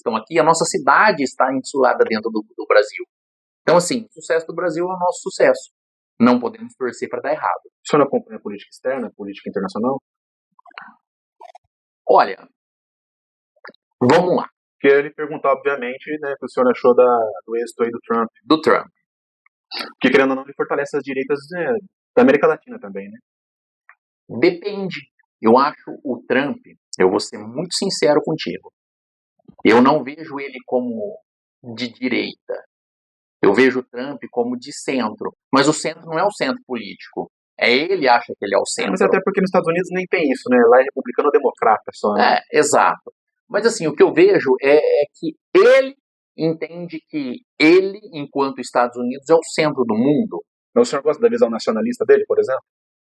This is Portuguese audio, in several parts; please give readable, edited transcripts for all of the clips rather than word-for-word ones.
estão aqui, a nossa cidade está insulada dentro do Brasil. Então, assim, o sucesso do Brasil é o nosso sucesso. Não podemos torcer para dar errado. O senhor acompanha a política externa, a política internacional? Olha, vamos lá. Queria lhe perguntar, obviamente, né, o que o senhor achou do êxito aí do Trump. Do Trump. Que, querendo ou não, ele fortalece as direitas, né, da América Latina também, né? Depende. Eu acho o Trump, eu vou ser muito sincero contigo, eu não vejo ele como de direita. Eu vejo o Trump como de centro. Mas o centro não é o centro político. Ele acha que ele é o centro. Mas até porque nos Estados Unidos nem tem isso, né? Lá é republicano ou democrata só, né? Exato. Mas assim, o que eu vejo é que ele entende que ele, enquanto Estados Unidos, é o centro do mundo. Mas o senhor gosta da visão nacionalista dele, por exemplo?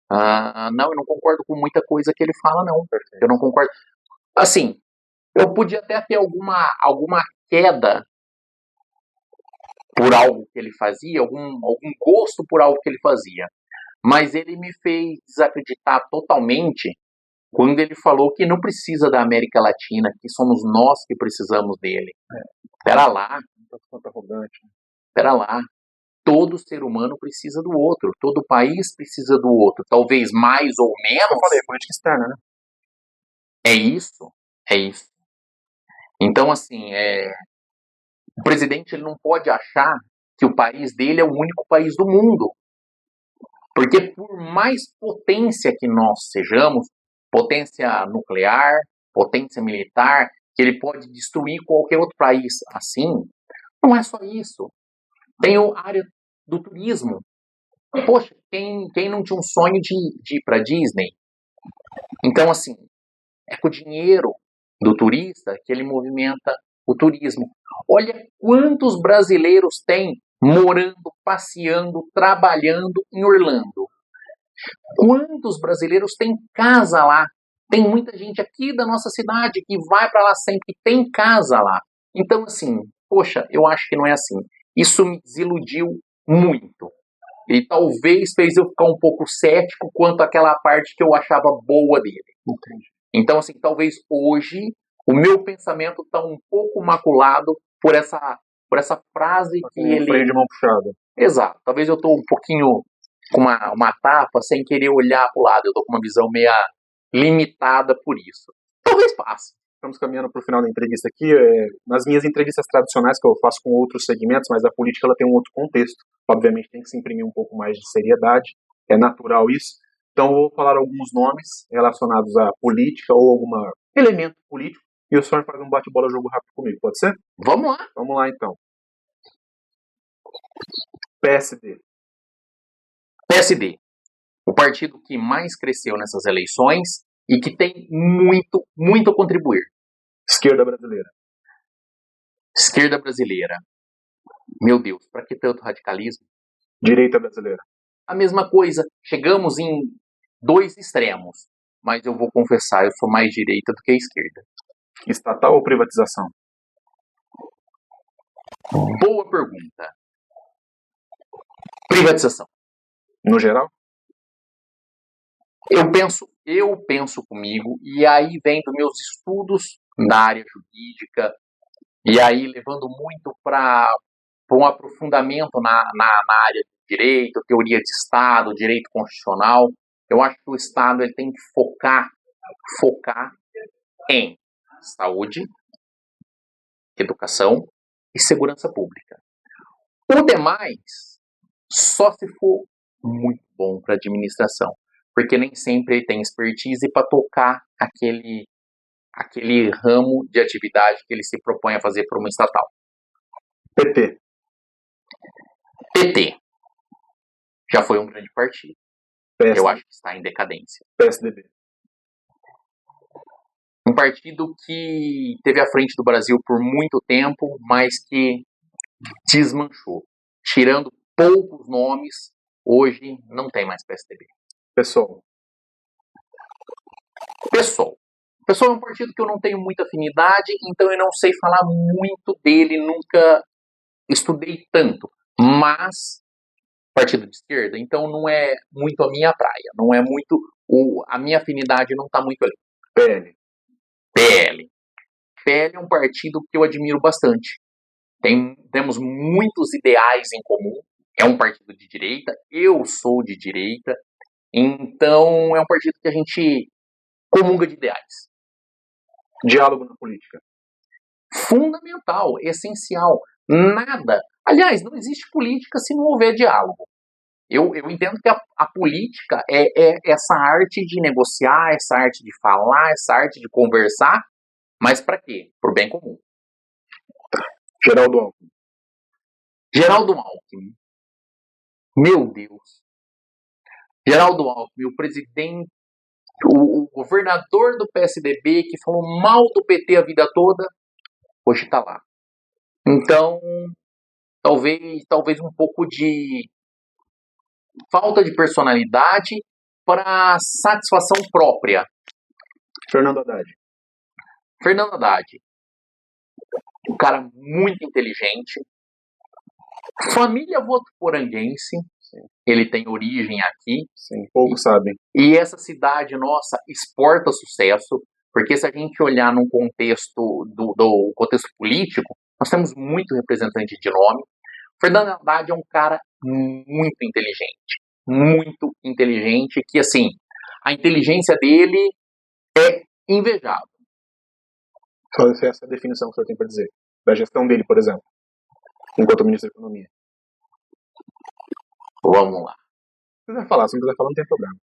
Não, eu não concordo com muita coisa que ele fala, não. Eu não concordo. Assim, eu podia até ter alguma queda por algo que ele fazia, algum gosto por algo que ele fazia. Mas ele me fez desacreditar totalmente quando ele falou que não precisa da América Latina, que somos nós que precisamos dele. Pera lá. Tanto arrogante. Pera lá. Todo ser humano precisa do outro. Todo país precisa do outro. Talvez mais ou menos. Eu falei, política externa, né? É isso. É isso. Então, assim, o presidente ele não pode achar que o país dele é o único país do mundo. Porque por mais potência que nós sejamos, potência nuclear, potência militar, que ele pode destruir qualquer outro país assim, não é só isso. Tem a área do turismo. Poxa, quem não tinha um sonho de ir para Disney? Então, assim, é com o dinheiro do turista que ele movimenta o turismo. Olha quantos brasileiros tem morando, passeando, trabalhando em Orlando. Quantos brasileiros têm casa lá? Tem muita gente aqui da nossa cidade que vai para lá sempre, tem casa lá. Então, assim, poxa, eu acho que não é assim. Isso me desiludiu muito. E talvez fez eu ficar um pouco cético quanto àquela parte que eu achava boa dele. Entendi. Então, assim, talvez hoje o meu pensamento está um pouco maculado por essa frase que ele... freio de mão puxado. Exato. Talvez eu estou um pouquinho com uma tapa sem querer olhar para o lado. Eu estou com uma visão meio limitada por isso. Talvez passe. Estamos caminhando para o final da entrevista aqui. Nas minhas entrevistas tradicionais, que eu faço com outros segmentos, mas a política ela tem um outro contexto. Obviamente tem que se imprimir um pouco mais de seriedade. É natural isso. Então eu vou falar alguns nomes relacionados à política ou algum elemento político. E o senhor faz um bate-bola jogo rápido comigo, pode ser? Vamos lá. Vamos lá, então. PSD. PSD. O partido que mais cresceu nessas eleições e que tem muito, muito a contribuir. Esquerda brasileira. Esquerda brasileira. Meu Deus, para que tanto radicalismo? Direita brasileira. A mesma coisa. Chegamos em dois extremos. Mas eu vou confessar, eu sou mais direita do que esquerda. Estatal ou privatização? Boa pergunta. Privatização. No geral? Eu penso comigo, e aí vem dos meus estudos na área jurídica, e aí levando muito para um aprofundamento na área de direito, teoria de Estado, direito constitucional. Eu acho que o Estado ele tem que focar em saúde, educação e segurança pública. O demais, só se for muito bom para administração, porque nem sempre ele tem expertise para tocar aquele ramo de atividade que ele se propõe a fazer para uma estatal. PT. PT. Já foi um grande partido. PSD. Eu acho que está em decadência. PSDB. Um partido que teve à frente do Brasil por muito tempo, mas que desmanchou. Tirando poucos nomes, hoje não tem mais PSDB. PSOL. PSOL é um partido que eu não tenho muita afinidade, então eu não sei falar muito dele, nunca estudei tanto. Mas, partido de esquerda, então não é muito a minha praia, não é muito, a minha afinidade não está muito ali. PL. PL é um partido que eu admiro bastante. Temos muitos ideais em comum. É um partido de direita, eu sou de direita, então é um partido que a gente comunga de ideais. Diálogo na política. Fundamental, essencial. Nada. Aliás, não existe política se não houver diálogo. Eu entendo que a política é essa arte de negociar, essa arte de falar, essa arte de conversar, mas para quê? Para o bem comum. Geraldo Alckmin. Geraldo Alckmin. Meu Deus. Geraldo Alckmin, o presidente, o governador do PSDB que falou mal do PT a vida toda, hoje está lá. Então, talvez um pouco de falta de personalidade para satisfação própria. Fernando Haddad. Fernando Haddad, um cara muito inteligente, família votuporanguense, ele tem origem aqui. Sim, poucos sabem. E essa cidade nossa exporta sucesso, porque se a gente olhar num contexto do contexto político, nós temos muito representante de nome. Fernando Haddad é um cara muito inteligente, que assim, a inteligência dele é invejável. Só essa definição que o senhor tem para dizer, da gestão dele, por exemplo, enquanto ministro da Economia. Vamos lá. Se quiser falar, se não quiser falar, não tem problema.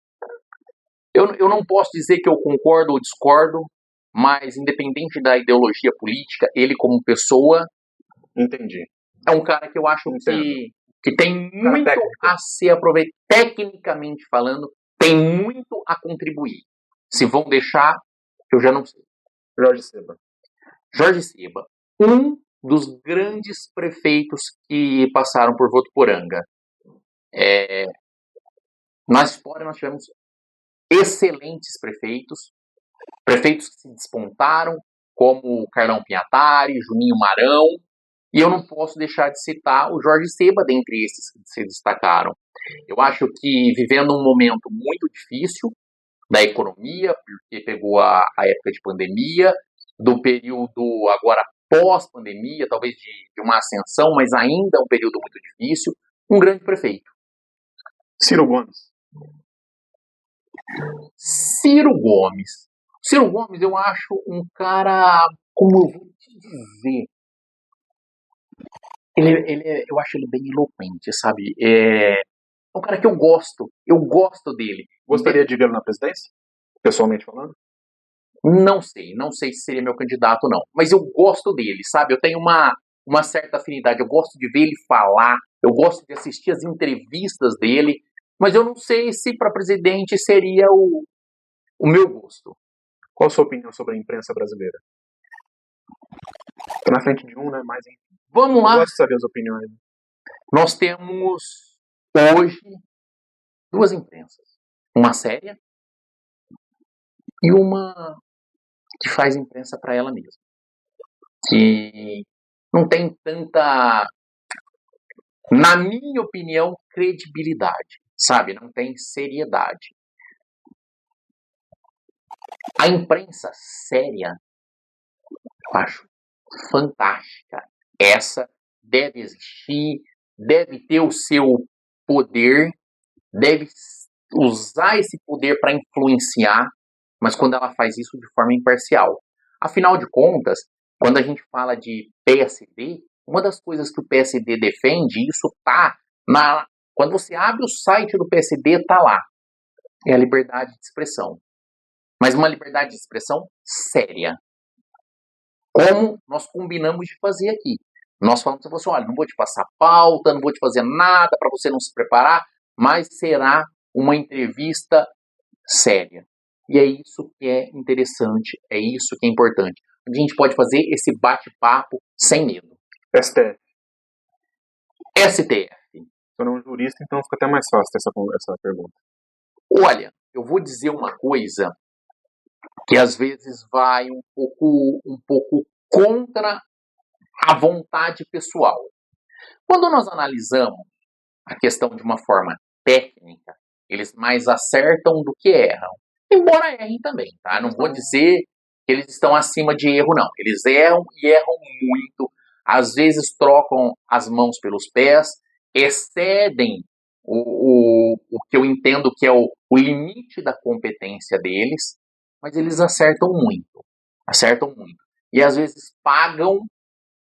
Eu não posso dizer que eu concordo ou discordo, mas independente da ideologia política, ele como pessoa... Entendi. É um cara que eu acho que tem muito a ser aproveitado. Tecnicamente falando, tem muito a contribuir. Se vão deixar, eu já não sei. Jorge Seba. Jorge Seba, um dos grandes prefeitos que passaram por Votuporanga. Na história nós tivemos excelentes prefeitos que se despontaram, como Carlão Pinhatari, Juninho Marão, e eu não posso deixar de citar o Jorge Seba dentre esses que se destacaram. Eu acho que vivendo um momento muito difícil da economia, porque pegou a época de pandemia, do período agora pós-pandemia, talvez de uma ascensão, mas ainda um período muito difícil, um grande prefeito. Ciro Gomes. Ciro Gomes, eu acho um cara, como eu vou te dizer, eu acho ele bem eloquente, sabe? É um cara que eu gosto dele. Gostaria de vê-lo na presidência? Pessoalmente falando? Não sei se seria meu candidato não, mas eu gosto dele, sabe? Eu tenho uma certa afinidade, eu gosto de ver ele falar, eu gosto de assistir as entrevistas dele, mas eu não sei se para presidente seria o meu gosto. Qual a sua opinião sobre a imprensa brasileira? Estou na frente de um, né? Mas vamos lá. Eu gosto de saber as opiniões. Nós temos hoje duas imprensas. Uma séria e uma que faz imprensa para ela mesma. Que não tem tanta, na minha opinião, credibilidade, sabe? Não tem seriedade. A imprensa séria, eu acho fantástica. Essa deve existir, deve ter o seu poder, deve usar esse poder para influenciar, mas quando ela faz isso de forma imparcial. Afinal de contas, quando a gente fala de PSD, uma das coisas que o PSD defende, isso tá quando você abre o site do PSD, tá lá. É a liberdade de expressão. Mas uma liberdade de expressão séria. Como nós combinamos de fazer aqui. Nós falamos para você, olha, não vou te passar pauta, não vou te fazer nada para você não se preparar, mas será uma entrevista séria. E é isso que é interessante, é isso que é importante. A gente pode fazer esse bate-papo sem medo. STF. STF. Eu não sou um jurista, então fica até mais fácil essa pergunta. Olha, eu vou dizer uma coisa que às vezes vai um pouco contra a vontade pessoal. Quando nós analisamos a questão de uma forma técnica, eles mais acertam do que erram. Embora errem também, tá? Não vou dizer que eles estão acima de erro, não. Eles erram e erram muito, às vezes trocam as mãos pelos pés, excedem o que eu entendo que é o limite da competência deles, mas eles acertam muito. E às vezes pagam,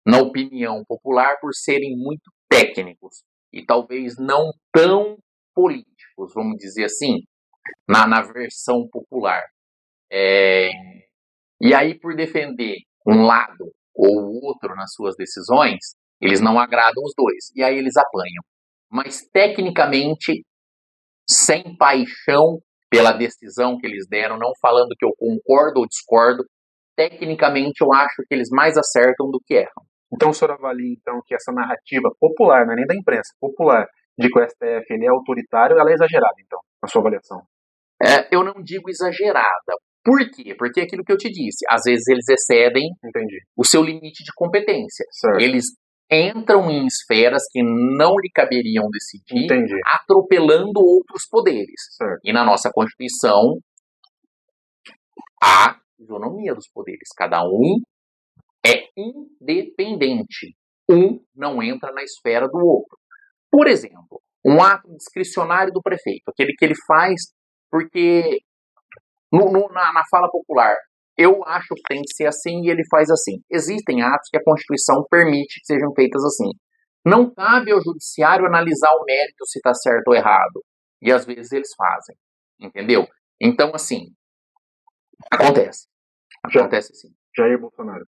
na opinião popular, por serem muito técnicos e talvez não tão políticos, vamos dizer assim, na versão popular. E aí, por defender um lado ou outro nas suas decisões, eles não agradam os dois. E aí eles apanham. Mas, tecnicamente, sem paixão pela decisão que eles deram, não falando que eu concordo ou discordo, tecnicamente eu acho que eles mais acertam do que erram. Então o senhor avalia então, que essa narrativa popular, não é nem da imprensa, popular, de que o STF ele é autoritário, ela é exagerada, então, na sua avaliação? Eu não digo exagerada. Por quê? Porque é aquilo que eu te disse, às vezes eles excedem Entendi. o seu limite de competência. Certo. Eles entram em esferas que não lhe caberiam decidir, Entendi. atropelando outros poderes. Certo. E na nossa Constituição há isonomia dos poderes. Cada um é independente. Um não entra na esfera do outro. Por exemplo, um ato discricionário do prefeito, aquele que ele faz porque na fala popular, eu acho que tem que ser assim e ele faz assim. Existem atos que a Constituição permite que sejam feitos assim. Não cabe ao judiciário analisar o mérito se está certo ou errado. E às vezes eles fazem. Entendeu? Então, assim, acontece. Acontece sim. Jair Bolsonaro.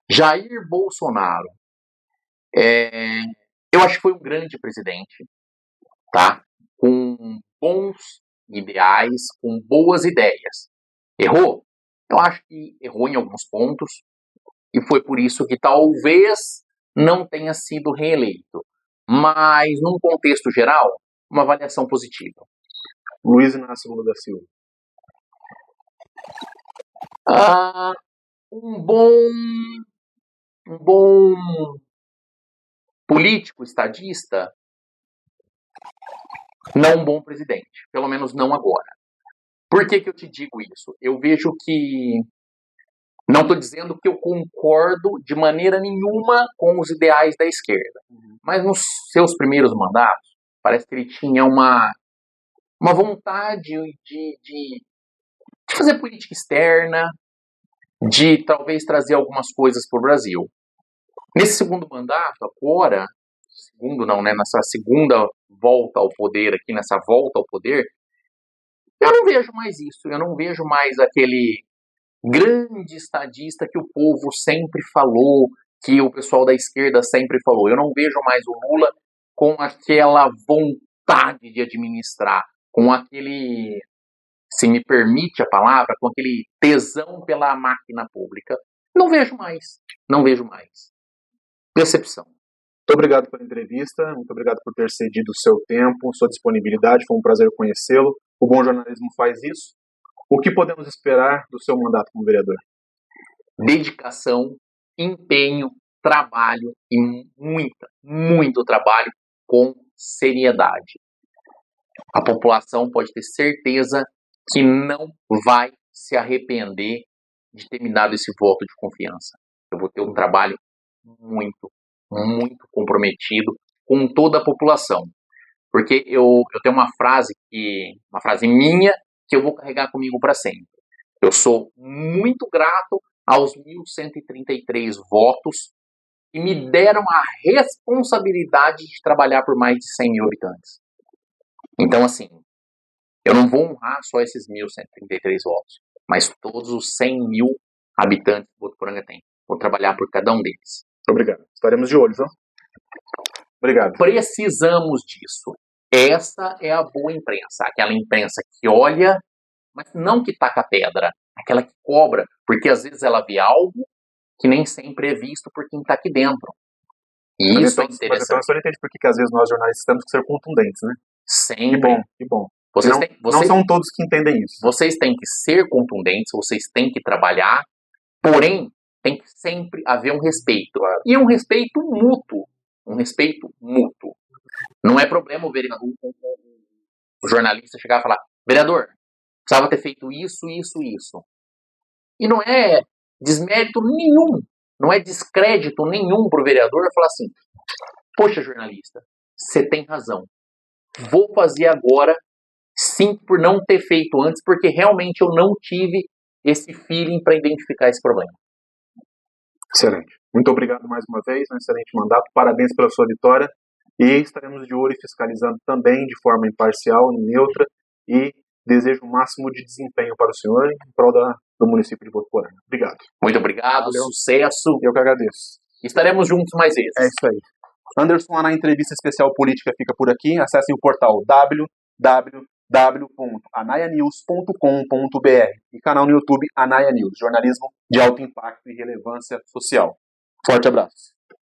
Jair Bolsonaro. Eu acho que foi um grande presidente, tá? Com bons ideais, com boas ideias. Errou? Eu acho que errou em alguns pontos e foi por isso que talvez não tenha sido reeleito. Mas, num contexto geral, uma avaliação positiva. Luiz Inácio Lula da Silva. Um bom político, estadista, não um bom presidente. Pelo menos não agora. Por que eu te digo isso? Eu vejo que... Não estou dizendo que eu concordo de maneira nenhuma com os ideais da esquerda. Mas nos seus primeiros mandatos, parece que ele tinha uma vontade de fazer política externa, de talvez trazer algumas coisas para o Brasil. Nesse segundo mandato, agora, nessa segunda volta ao poder, aqui nessa volta ao poder, eu não vejo mais isso, eu não vejo mais aquele grande estadista que o povo sempre falou, que o pessoal da esquerda sempre falou. Eu não vejo mais o Lula com aquela vontade de administrar, com aquele, se me permite a palavra, com aquele tesão pela máquina pública. Não vejo mais. Decepção. Muito obrigado pela entrevista, muito obrigado por ter cedido o seu tempo, sua disponibilidade, foi um prazer conhecê-lo. O bom jornalismo faz isso. O que podemos esperar do seu mandato como vereador? Dedicação, empenho, trabalho e muito trabalho com seriedade. A população pode ter certeza que não vai se arrepender de ter me dado esse voto de confiança. Eu vou ter um trabalho muito comprometido com toda a população. Porque eu tenho uma frase minha, que eu vou carregar comigo para sempre. Eu sou muito grato aos 1.133 votos que me deram a responsabilidade de trabalhar por mais de 100 mil habitantes. Então, assim, eu não vou honrar só esses 1.133 votos, mas todos os 100 mil habitantes que Votuporanga tem. Vou trabalhar por cada um deles. Obrigado. Estaremos de olho, viu? Obrigado. Precisamos disso. Essa é a boa imprensa. Aquela imprensa que olha, mas não que taca pedra. Aquela que cobra, porque às vezes ela vê algo que nem sempre é visto por quem está aqui dentro. E mas isso então, é interessante. Mas então a senhora entende porque que às vezes nós jornalistas temos que ser contundentes, né? Sempre. Que bom. Não são todos que entendem isso. Vocês têm que ser contundentes, vocês têm que trabalhar, porém, tem que sempre haver um respeito. E um respeito mútuo. Não é problema o jornalista chegar e falar: vereador, precisava ter feito isso. E não é desmérito nenhum, não é descrédito nenhum para o vereador falar assim, poxa, jornalista, você tem razão. Vou fazer agora, sim, por não ter feito antes, porque realmente eu não tive esse feeling para identificar esse problema. Excelente. Muito obrigado mais uma vez, um excelente mandato, parabéns pela sua vitória e estaremos de olho e fiscalizando também de forma imparcial, neutra e desejo o máximo de desempenho para o senhor em prol do município de Votuporanga. Obrigado. Muito obrigado, Valeu. Sucesso. Eu que agradeço. Estaremos juntos mais vezes. É isso aí. Anderson Ana, entrevista especial política fica por aqui. Acessem o portal www.anaianews.com.br e canal no YouTube Anaia News, jornalismo de alto impacto e relevância social. Forte abraço.